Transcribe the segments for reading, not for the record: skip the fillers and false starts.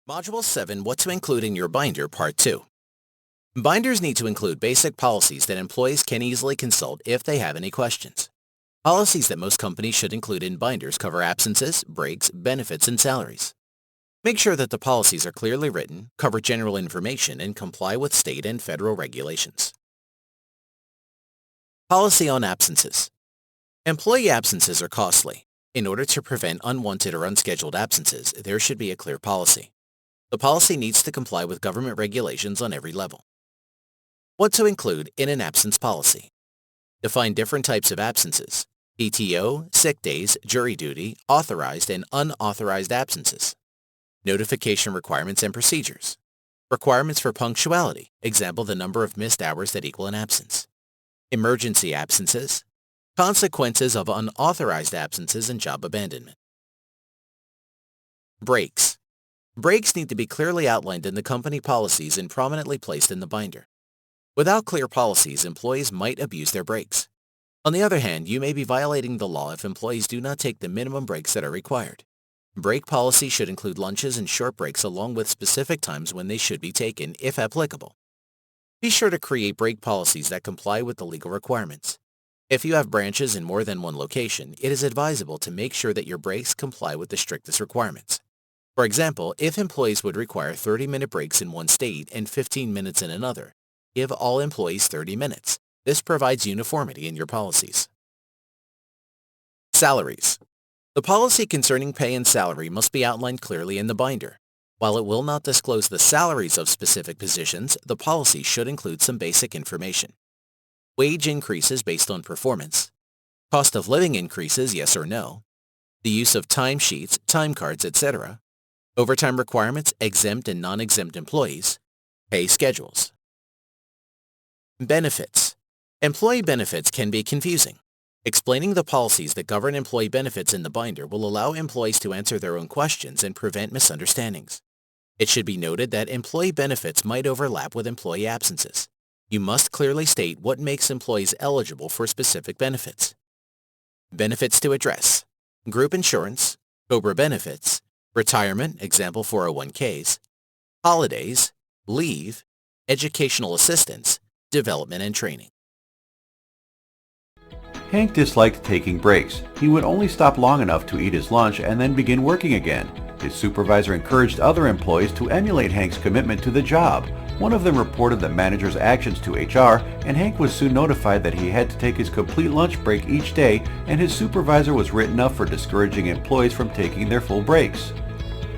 Module 7, What to Include in Your Binder, Part 2. Binders need to include basic policies that employees can easily consult if they have any questions. Policies that most companies should include in binders cover absences, breaks, benefits, and salaries. Make sure that the policies are clearly written, cover general information, and comply with state and federal regulations. Policy on absences. Employee absences are costly. In order to prevent unwanted or unscheduled absences, there should be a clear policy. The policy needs to comply with government regulations on every level. What to include in an absence policy. Define different types of absences: PTO, sick days, jury duty, authorized and unauthorized absences. Notification requirements and procedures. Requirements for punctuality, example the number of missed hours that equal an absence. Emergency absences. Consequences of unauthorized absences and job abandonment. Breaks. Breaks need to be clearly outlined in the company policies and prominently placed in the binder. Without clear policies, employees might abuse their breaks. On the other hand, you may be violating the law if employees do not take the minimum breaks that are required. Break policy should include lunches and short breaks along with specific times when they should be taken, if applicable. Be sure to create break policies that comply with the legal requirements. If you have branches in more than one location, it is advisable to make sure that your breaks comply with the strictest requirements. For example, if employees would require 30-minute breaks in one state and 15 minutes in another, give all employees 30 minutes. This provides uniformity in your policies. Salaries. The policy concerning pay and salary must be outlined clearly in the binder. While it will not disclose the salaries of specific positions, the policy should include some basic information. Wage increases based on performance. Cost of living increases, yes or no. The use of timesheets, time cards, etc. Overtime requirements, exempt and non-exempt employees. Pay schedules. Benefits. Employee benefits can be confusing. Explaining the policies that govern employee benefits in the binder will allow employees to answer their own questions and prevent misunderstandings. It should be noted that employee benefits might overlap with employee absences. You must clearly state what makes employees eligible for specific benefits. Benefits to address: group insurance, COBRA benefits, retirement, example 401ks, holidays, leave, educational assistance, development and training. Hank disliked taking breaks. He would only stop long enough to eat his lunch and then begin working again. His supervisor encouraged other employees to emulate Hank's commitment to the job. One of them reported the manager's actions to HR, and Hank was soon notified that he had to take his complete lunch break each day, and his supervisor was written up for discouraging employees from taking their full breaks.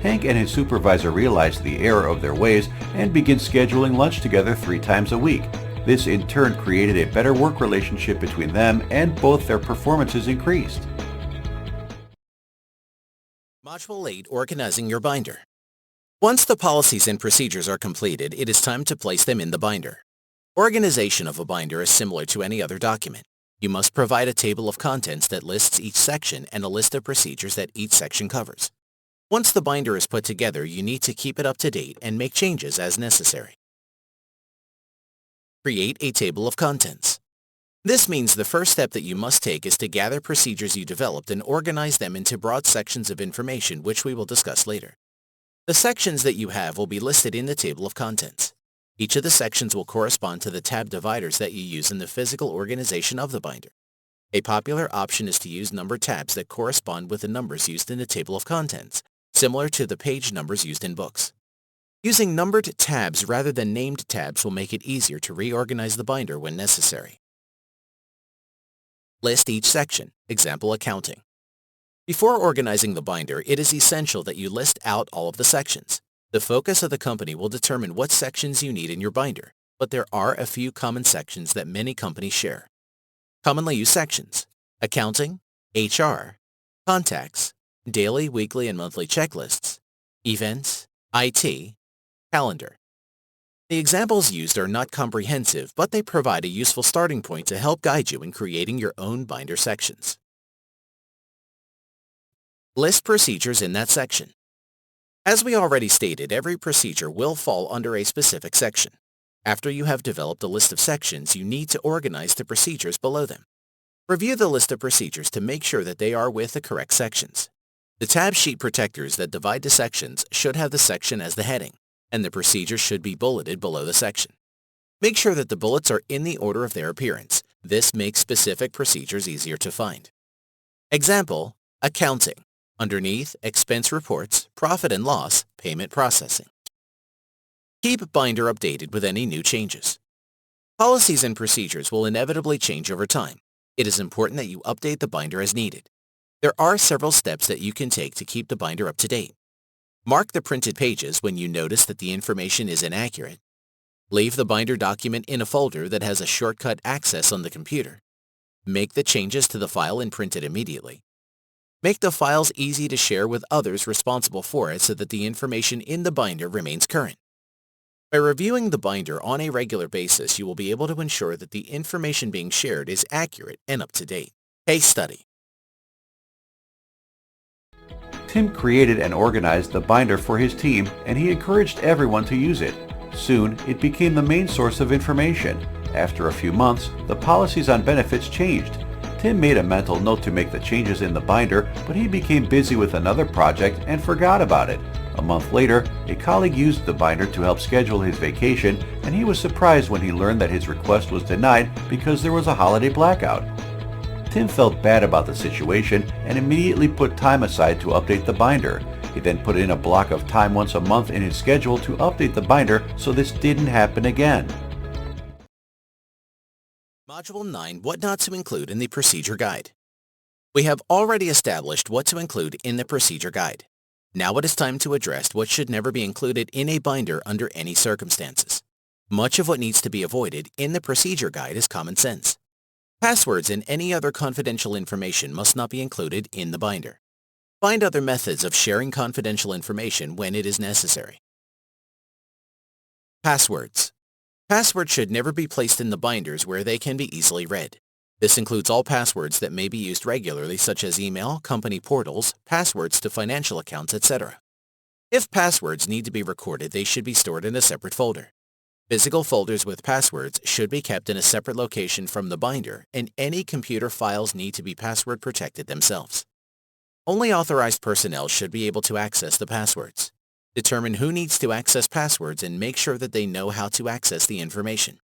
Hank and his supervisor realized the error of their ways and began scheduling lunch together 3 times a week. This in turn created a better work relationship between them, and both their performances increased. Module 8, Organizing Your Binder. Once the policies and procedures are completed, it is time to place them in the binder. Organization of a binder is similar to any other document. You must provide a table of contents that lists each section and a list of procedures that each section covers. Once the binder is put together, you need to keep it up to date and make changes as necessary. Create a table of contents. This means the first step that you must take is to gather procedures you developed and organize them into broad sections of information, which we will discuss later. The sections that you have will be listed in the table of contents. Each of the sections will correspond to the tab dividers that you use in the physical organization of the binder. A popular option is to use numbered tabs that correspond with the numbers used in the table of contents, similar to the page numbers used in books. Using numbered tabs rather than named tabs will make it easier to reorganize the binder when necessary. List each section, example accounting. Before organizing the binder, it is essential that you list out all of the sections. The focus of the company will determine what sections you need in your binder, but there are a few common sections that many companies share. Commonly used sections: accounting, HR, contacts, daily, weekly, and monthly checklists, events, IT, calendar. The examples used are not comprehensive, but they provide a useful starting point to help guide you in creating your own binder sections. List procedures in that section. As we already stated, every procedure will fall under a specific section. After you have developed a list of sections, you need to organize the procedures below them. Review the list of procedures to make sure that they are with the correct sections. The tab sheet protectors that divide the sections should have the section as the heading, and the procedure should be bulleted below the section. Make sure that the bullets are in the order of their appearance. This makes specific procedures easier to find. Example, accounting. Underneath, expense reports, profit and loss, payment processing. Keep binder updated with any new changes. Policies and procedures will inevitably change over time. It is important that you update the binder as needed. There are several steps that you can take to keep the binder up to date. Mark the printed pages when you notice that the information is inaccurate. Leave the binder document in a folder that has a shortcut access on the computer. Make the changes to the file and print it immediately. Make the files easy to share with others responsible for it so that the information in the binder remains current. By reviewing the binder on a regular basis, you will be able to ensure that the information being shared is accurate and up to date. Case study. Tim created and organized the binder for his team, and he encouraged everyone to use it. Soon, it became the main source of information. After a few months, the policies on benefits changed. Tim made a mental note to make the changes in the binder, but he became busy with another project and forgot about it. A month later, a colleague used the binder to help schedule his vacation, and he was surprised when he learned that his request was denied because there was a holiday blackout. Tim felt bad about the situation and immediately put time aside to update the binder. He then put in a block of time once a month in his schedule to update the binder so this didn't happen again. Module 9, What Not to Include in the Procedure Guide. We have already established what to include in the procedure guide. Now it is time to address what should never be included in a binder under any circumstances. Much of what needs to be avoided in the procedure guide is common sense. Passwords and any other confidential information must not be included in the binder. Find other methods of sharing confidential information when it is necessary. Passwords. Passwords should never be placed in the binders where they can be easily read. This includes all passwords that may be used regularly, such as email, company portals, passwords to financial accounts, etc. If passwords need to be recorded, they should be stored in a separate folder. Physical folders with passwords should be kept in a separate location from the binder, and any computer files need to be password protected themselves. Only authorized personnel should be able to access the passwords. Determine who needs to access passwords and make sure that they know how to access the information.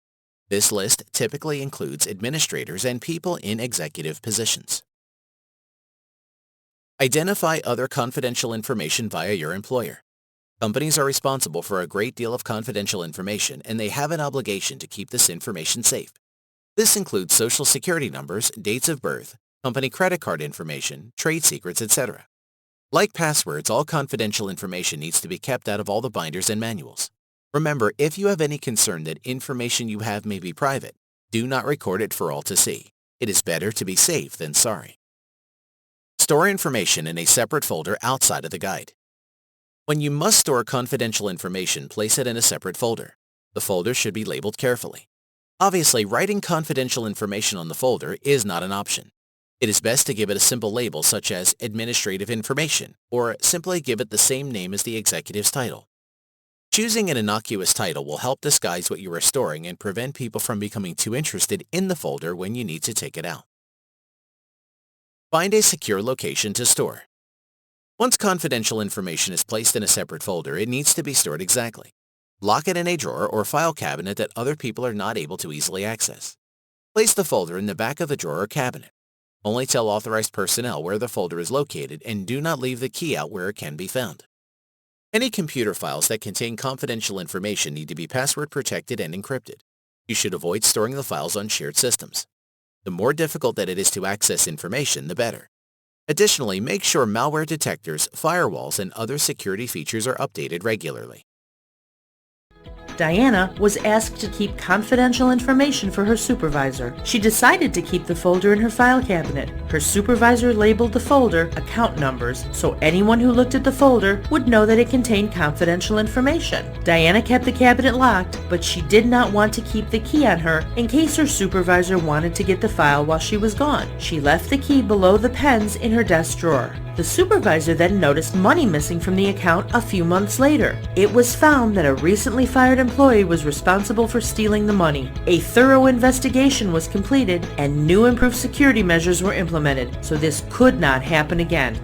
This list typically includes administrators and people in executive positions. Identify other confidential information via your employer. Companies are responsible for a great deal of confidential information, and they have an obligation to keep this information safe. This includes social security numbers, dates of birth, company credit card information, trade secrets, etc. Like passwords, all confidential information needs to be kept out of all the binders and manuals. Remember, if you have any concern that information you have may be private, do not record it for all to see. It is better to be safe than sorry. Store information in a separate folder outside of the guide. When you must store confidential information, place it in a separate folder. The folder should be labeled carefully. Obviously, writing confidential information on the folder is not an option. It is best to give it a simple label such as administrative information, or simply give it the same name as the executive's title. Choosing an innocuous title will help disguise what you are storing and prevent people from becoming too interested in the folder when you need to take it out. Find a secure location to store. Once confidential information is placed in a separate folder, it needs to be stored exactly. Lock it in a drawer or file cabinet that other people are not able to easily access. Place the folder in the back of the drawer or cabinet. Only tell authorized personnel where the folder is located and do not leave the key out where it can be found. Any computer files that contain confidential information need to be password protected and encrypted. You should avoid storing the files on shared systems. The more difficult that it is to access information, the better. Additionally, make sure malware detectors, firewalls, and other security features are updated regularly. Diana was asked to keep confidential information for her supervisor. She decided to keep the folder in her file cabinet. Her supervisor labeled the folder account numbers so anyone who looked at the folder would know that it contained confidential information. Diana kept the cabinet locked, but she did not want to keep the key on her in case her supervisor wanted to get the file while she was gone. She left the key below the pens in her desk drawer. The supervisor then noticed money missing from the account a few months later. It was found that a recently fired employee was responsible for stealing the money. A thorough investigation was completed and new improved security measures were implemented, so this could not happen again.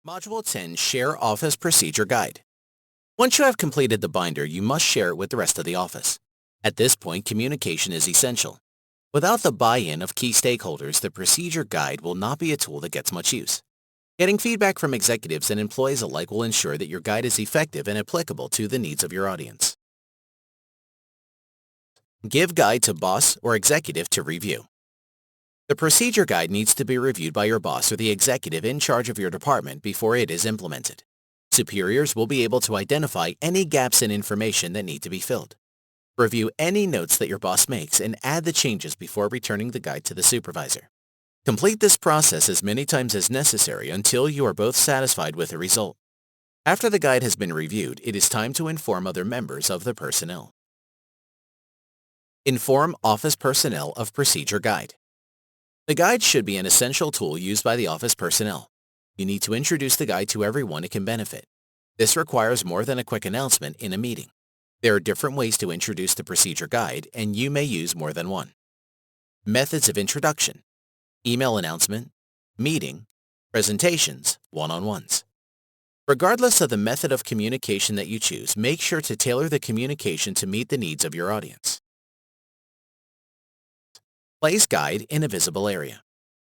Module 10, Share Office Procedure Guide. Once you have completed the binder, you must share it with the rest of the office. At this point, communication is essential. Without the buy-in of key stakeholders, the procedure guide will not be a tool that gets much use. Getting feedback from executives and employees alike will ensure that your guide is effective and applicable to the needs of your audience. Give guide to boss or executive to review. The procedure guide needs to be reviewed by your boss or the executive in charge of your department before it is implemented. Superiors will be able to identify any gaps in information that need to be filled. Review any notes that your boss makes and add the changes before returning the guide to the supervisor. Complete this process as many times as necessary until you are both satisfied with the result. After the guide has been reviewed, it is time to inform other members of the personnel. Inform office personnel of procedure guide. The guide should be an essential tool used by the office personnel. You need to introduce the guide to everyone it can benefit. This requires more than a quick announcement in a meeting. There are different ways to introduce the procedure guide, and you may use more than one. Methods of introduction: email announcement, meeting, presentations, one-on-ones. Regardless of the method of communication that you choose, make sure to tailor the communication to meet the needs of your audience. Place guide in a visible area.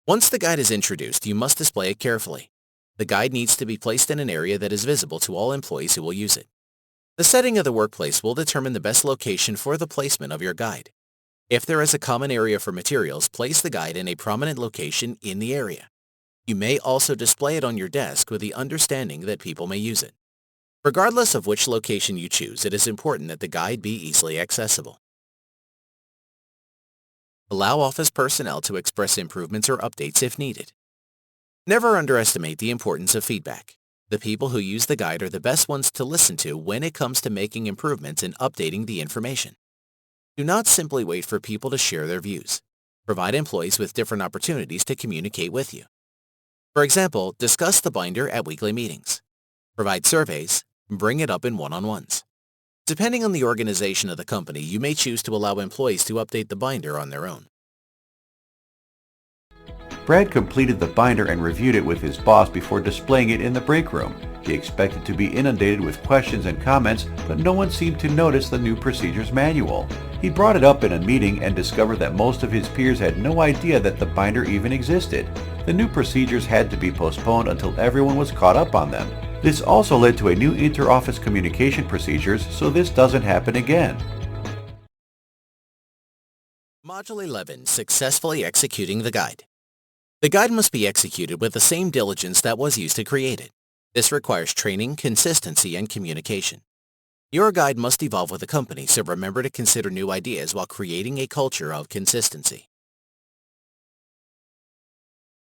Once the guide is introduced, you must display it carefully. The guide needs to be placed in an area that is visible to all employees who will use it. The setting of the workplace will determine the best location for the placement of your guide. If there is a common area for materials, place the guide in a prominent location in the area. You may also display it on your desk with the understanding that people may use it. Regardless of which location you choose, it is important that the guide be easily accessible. Allow office personnel to express improvements or updates if needed. Never underestimate the importance of feedback. The people who use the guide are the best ones to listen to when it comes to making improvements and updating the information. Do not simply wait for people to share their views. Provide employees with different opportunities to communicate with you. For example, discuss the binder at weekly meetings. Provide surveys. Bring it up in one-on-ones. Depending on the organization of the company, you may choose to allow employees to update the binder on their own. Brad completed the binder and reviewed it with his boss before displaying it in the break room. He expected to be inundated with questions and comments, but no one seemed to notice the new procedures manual. He brought it up in a meeting and discovered that most of his peers had no idea that the binder even existed. The new procedures had to be postponed until everyone was caught up on them. This also led to a new inter-office communication procedures, so this doesn't happen again. Module 11, Successfully Executing the Guide. The guide must be executed with the same diligence that was used to create it. This requires training, consistency, and communication. Your guide must evolve with the company, so remember to consider new ideas while creating a culture of consistency.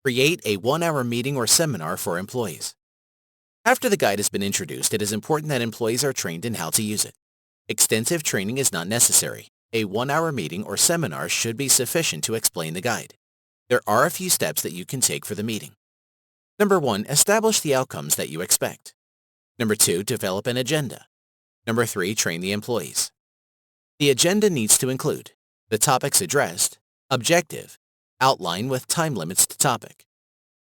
Create a 1-hour meeting or seminar for employees. After the guide has been introduced, it is important that employees are trained in how to use it. Extensive training is not necessary. A 1-hour meeting or seminar should be sufficient to explain the guide. There are a few steps that you can take for the meeting. Number 1, establish the outcomes that you expect. Number 2, develop an agenda. Number 3, train the employees. The agenda needs to include the topics addressed, objective, outline with time limits to topic.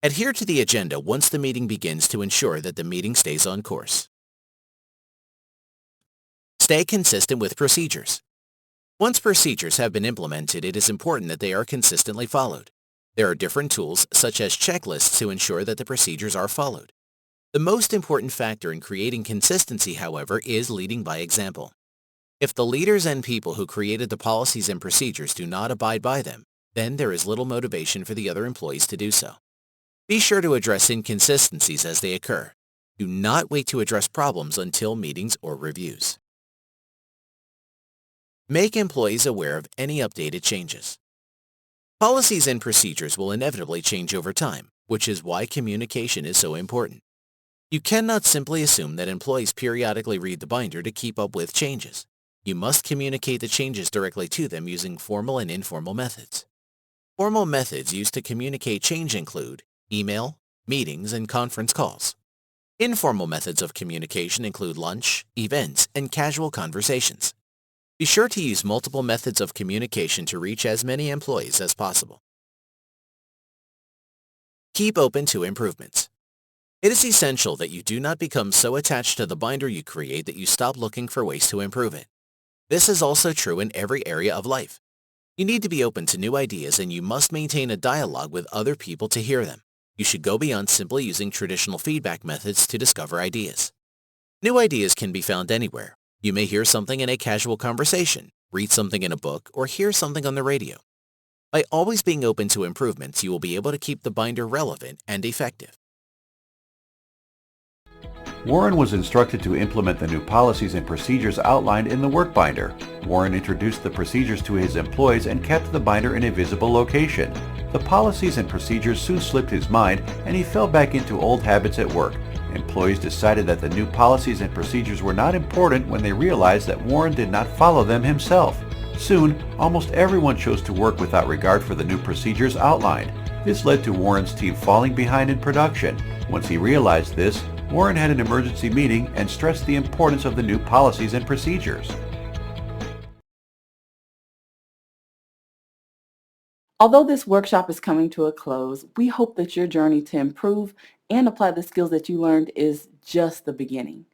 Adhere to the agenda once the meeting begins to ensure that the meeting stays on course. Stay consistent with procedures. Once procedures have been implemented, it is important that they are consistently followed. There are different tools, such as checklists, to ensure that the procedures are followed. The most important factor in creating consistency, however, is leading by example. If the leaders and people who created the policies and procedures do not abide by them, then there is little motivation for the other employees to do so. Be sure to address inconsistencies as they occur. Do not wait to address problems until meetings or reviews. Make employees aware of any updated changes. Policies and procedures will inevitably change over time, which is why communication is so important. You cannot simply assume that employees periodically read the binder to keep up with changes. You must communicate the changes directly to them using formal and informal methods. Formal methods used to communicate change include email, meetings, and conference calls. Informal methods of communication include lunch, events, and casual conversations. Be sure to use multiple methods of communication to reach as many employees as possible. Keep open to improvements. It is essential that you do not become so attached to the binder you create that you stop looking for ways to improve it. This is also true in every area of life. You need to be open to new ideas and you must maintain a dialogue with other people to hear them. You should go beyond simply using traditional feedback methods to discover ideas. New ideas can be found anywhere. You may hear something in a casual conversation, read something in a book, or hear something on the radio. By always being open to improvements, you will be able to keep the binder relevant and effective. Warren was instructed to implement the new policies and procedures outlined in the work binder. Warren introduced the procedures to his employees and kept the binder in a visible location. The policies and procedures soon slipped his mind and he fell back into old habits at work. Employees decided that the new policies and procedures were not important when they realized that Warren did not follow them himself. Soon, almost everyone chose to work without regard for the new procedures outlined. This led to Warren's team falling behind in production. Once he realized this, Warren had an emergency meeting and stressed the importance of the new policies and procedures. Although this workshop is coming to a close, we hope that your journey to improve and apply the skills that you learned is just the beginning.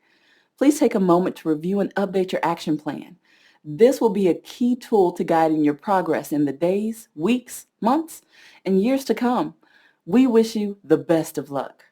Please take a moment to review and update your action plan. This will be a key tool to guiding your progress in the days, weeks, months, and years to come. We wish you the best of luck.